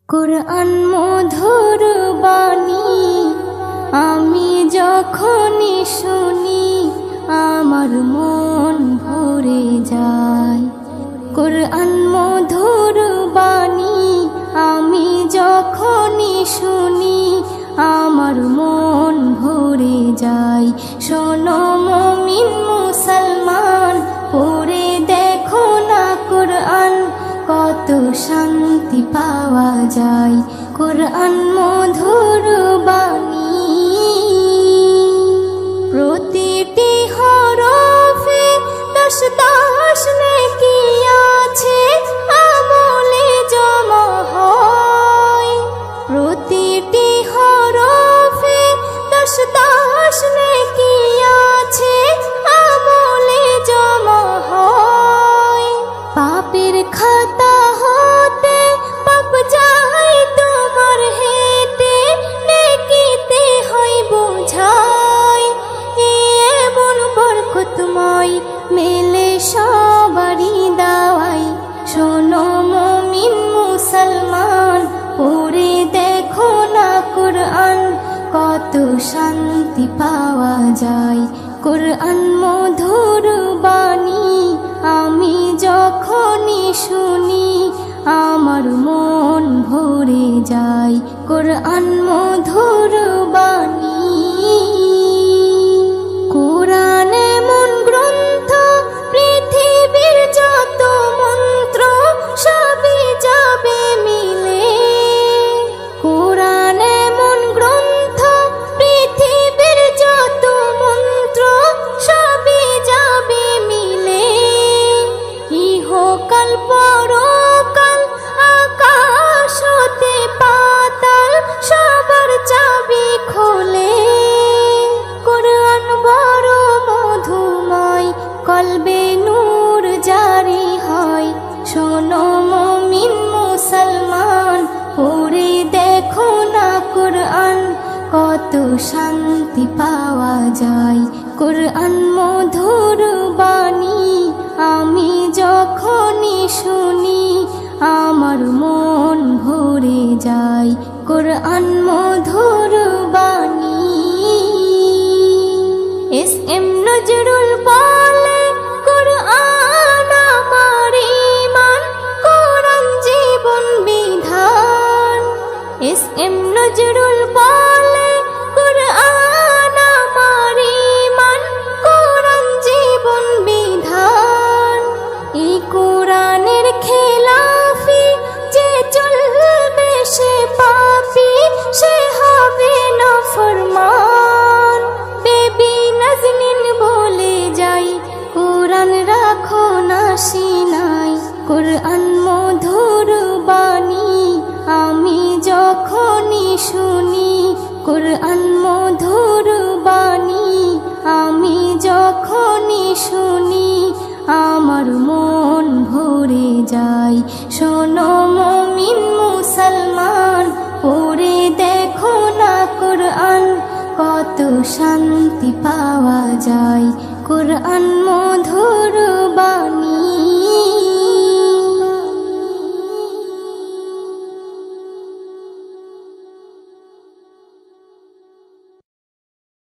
কুরআন মধুর বাণী আমি যখনই শুনি আমার মন ভরে যায়। কুরআন মধুর বাণী আমি যখনই শুনি আমার মন ভরে যায়। শোনো মুমিন মুসলমান, পড়ে দেখো না কুরআন, কত শান্তি পাওয়া যায়। কুরআন মধুর বাণী প্রতিটি হরফে 10 নেকি আছে, আমলে জমা হয়। প্রতিটি হরফে 10 নেকি আছে, আমলে জমা হয়। পাপের খাতা হতে পাপ যায় তোমার হেঁটে, নেকিতে হয় বোঝাই। এমন বরকতময় মেলে সবারই দাওয়াই। শোনো মুমিন মুসলমান, পড়ে দেখো না কুরআন, কত শান্তি পাওয়া যায়। কুরআন মধুর বাণী আমি যখনই শুনি আমার মন ভরে যায়। কুরআন মধুর বাণী কুরআন এমন গ্রন্থ, পৃথিবীর যত মন্ত্র সবই যাবে মিলে। কুরআন এমন গ্রন্থ, পৃথিবীর যত মন্ত্র সবই যাবে মিলে। ইহকাল পরকাল আকাশ হতে পাতাল সবার চাবি খোলে। কুরআন বড় মধুময়, কলবে নূর জারি হয়। শোনো মুমিন মুসলমান, পড়ে দেখো না কুরআন, কত শান্তি পাওয়া যায়। কুরআন মধুর বাণী আমি যখনই শুনি আমার মন ভরে যায়। কুরআন মধুর বাণী এস.এম. নজরুল বলে, কুরআন আমার ঈমান, কুরআন জীবন বিধান। এস.এম. নজরুল বলে, কুরআন আমার ঈমান, কুরআন জীবন বিধান। এই কুরআনের খেলাফি যে চলবে সে পাপী, সে হবে নাফরমান। বেবি নাজনীন বলে যাই, কুরআন রাখো না সিনায়। কুরআন মধুর বাণী আমি যখনই শুনি, কুরআন মধুর বাণী আমি যখনই শুনি আমার মন ভরে যায়। শোনো মুমিন মুসলমান, পড়ে দেখো না কুরআন, কত শান্তি পাওয়া যায়। কুরআন মধুর বাণী।